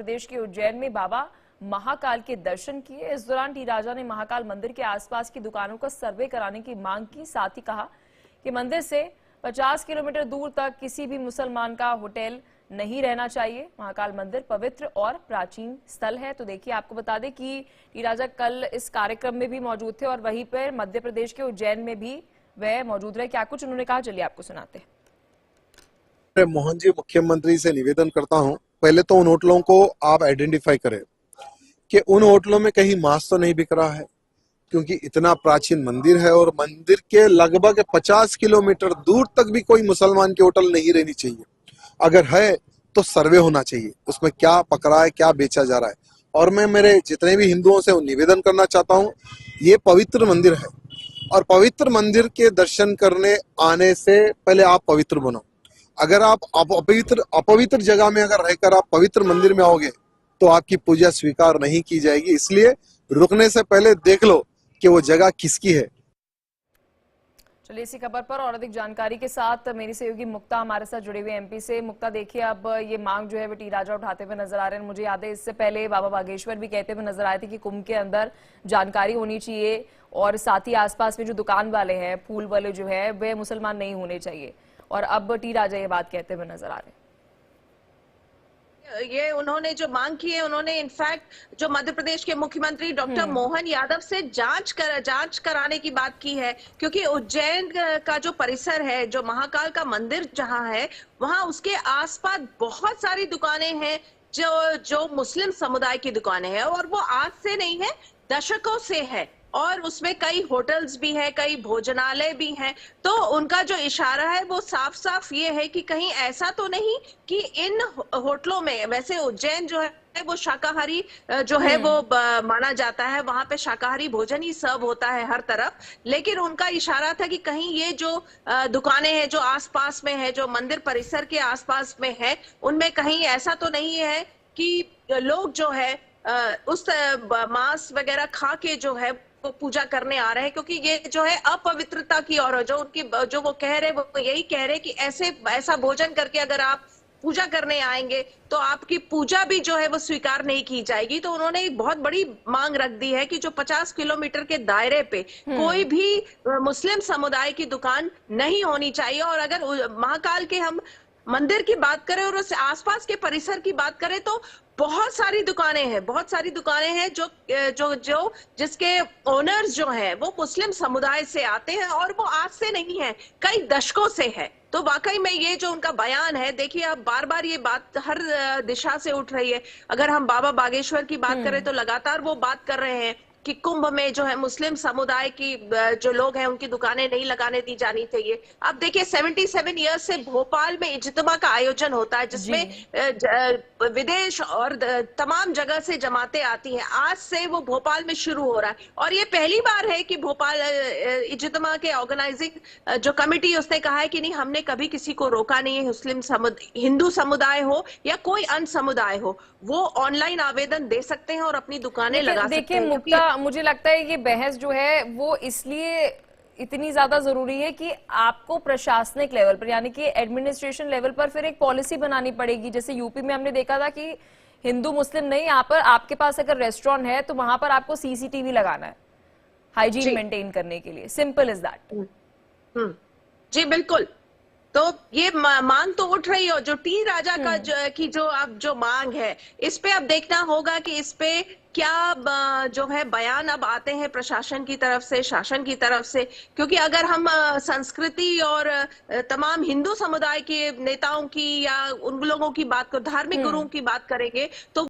प्रदेश के उज्जैन में बाबा महाकाल के दर्शन किए। इस दौरान टी राजा ने महाकाल मंदिर के आसपास की दुकानों का सर्वे कराने की मांग की। साथ ही कहा कि मंदिर से 50 किलोमीटर दूर तक किसी भी मुसलमान का होटल नहीं रहना चाहिए। महाकाल मंदिर पवित्र और प्राचीन स्थल है। तो देखिए, आपको बता दें कि टी राजा कल इस कार्यक्रम में भी मौजूद थे और वहीं पर मध्य प्रदेश के उज्जैन में भी वह मौजूद रहे। क्या कुछ उन्होंने कहा, चलिए आपको सुनाते हैं। मोहन जी, मुख्यमंत्री से निवेदन करता हूं, पहले तो उन होटलों को आप आइडेंटिफाई करें कि उन होटलों में कहीं मांस तो नहीं बिक रहा है, क्योंकि इतना प्राचीन मंदिर है और मंदिर के लगभग 50 किलोमीटर दूर तक भी कोई मुसलमान की होटल नहीं रहनी चाहिए। अगर है तो सर्वे होना चाहिए, उसमें क्या पकड़ा है, क्या बेचा जा रहा है। और मैं मेरे जितने भी हिंदुओं से निवेदन करना चाहता हूं, ये पवित्र मंदिर है और पवित्र मंदिर के दर्शन करने आने से पहले आप पवित्र बनो। अगर आप अपवित्र जगह में अगर रहकर आप पवित्र मंदिर में आओगे तो आपकी पूजा स्वीकार नहीं की जाएगी। इसलिए रुकने से पहले देख लो कि वो जगह किसकी है। चलिए, इसी खबर पर और अधिक जानकारी के साथ मेरी सहयोगी मुक्ता हमारे साथ जुड़े हुए एमपी से। मुक्ता, देखिए, अब ये मांग जो है वो टी राजा उठाते हुए नजर आ रहे हैं। मुझे याद है इससे पहले बाबा बागेश्वर भी कहते हुए नजर आए थे कि कुंभ के अंदर जानकारी होनी चाहिए और साथ ही आसपास में जो दुकान वाले हैं, फूल वाले जो है, वे मुसलमान नहीं होने चाहिए। और अब टी राजा ये बात कहते हुए नजर आ रहे हैं। ये उन्होंने जो मांग की है, उन्होंने इनफैक्ट जो मध्य प्रदेश के मुख्यमंत्री डॉक्टर मोहन यादव से जांच कराने की बात की है, क्योंकि उज्जैन का जो परिसर है, जो महाकाल का मंदिर जहां है, वहां उसके आसपास बहुत सारी दुकानें हैं जो मुस्लिम समुदाय की दुकानें हैं और वो आज से नहीं है, दशकों से है। और उसमें कई होटल्स भी हैं, कई भोजनालय भी हैं। तो उनका जो इशारा है वो साफ साफ ये है कि कहीं ऐसा तो नहीं कि इन होटलों में, वैसे उज्जैन जो है वो शाकाहारी जो है वो माना जाता है, वहां पे शाकाहारी भोजन ही सर्व होता है हर तरफ। लेकिन उनका इशारा था कि कहीं ये जो दुकानें हैं जो आसपास में है, जो मंदिर परिसर के आसपास में है, उनमें कहीं ऐसा तो नहीं है कि लोग जो है उस मांस वगैरह खा के जो है वो पूजा करने आ रहे हैं, क्योंकि ये जो है अपवित्रता की ओर जो उनकी जो वो कह रहे वो यही कह रहे कि ऐसा भोजन करके अगर आप पूजा करने आएंगे तो आपकी पूजा भी जो है वो स्वीकार नहीं की जाएगी। तो उन्होंने एक बहुत बड़ी मांग रख दी है कि जो 50 किलोमीटर के दायरे पे कोई भी मुस्लिम समुदाय की दुकान नहीं होनी चाहिए। और अगर महाकाल के हम मंदिर की बात करें और उससे आसपास के परिसर की बात करें तो बहुत सारी दुकानें हैं जो जो जो जिसके ओनर्स जो हैं वो मुस्लिम समुदाय से आते हैं और वो आज से नहीं है, कई दशकों से है। तो वाकई में ये जो उनका बयान है, देखिए, अब बार बार ये बात हर दिशा से उठ रही है। अगर हम बाबा बागेश्वर की बात करें तो लगातार वो बात कर रहे हैं कि कुंभ में जो है मुस्लिम समुदाय की जो लोग हैं उनकी दुकानें नहीं लगाने दी जानी चाहिए। अब देखिए, 77 ईयर्स से भोपाल में इज्तिमा का आयोजन होता है, जिसमें विदेश और तमाम जगह से जमातें आती हैं। आज से वो भोपाल में शुरू हो रहा है और ये पहली बार है कि भोपाल इज्तिमा के ऑर्गेनाइजिंग जो कमेटी, उसने कहा है कि नहीं, हमने कभी किसी को रोका नहीं है, हिंदू समुदाय हो या कोई अन्य समुदाय हो, वो ऑनलाइन आवेदन दे सकते हैं और अपनी दुकानें लगा सकते हैं। मुक्ता, मुझे लगता है ये बहस जो है वो इसलिए इतनी ज्यादा जरूरी है कि आपको प्रशासनिक लेवल पर, यानी कि एडमिनिस्ट्रेशन लेवल पर फिर एक पॉलिसी बनानी पड़ेगी। जैसे यूपी में हमने देखा था कि हिंदू मुस्लिम नहीं, यहाँ पर आपके पास अगर रेस्टोरेंट है तो वहां पर आपको सीसीटीवी लगाना है हाइजीन मेंटेन करने के लिए। Simple is that. जी बिल्कुल। तो ये मांग तो उठ रही है, जो टी राजा का जो अब जो मांग है, इस पे अब देखना होगा कि इस पे क्या जो है बयान अब आते हैं प्रशासन की तरफ से, शासन की तरफ से। क्योंकि अगर हम संस्कृति और तमाम हिंदू समुदाय के नेताओं की या उन लोगों की बात को, धार्मिक गुरुओं की बात करेंगे तो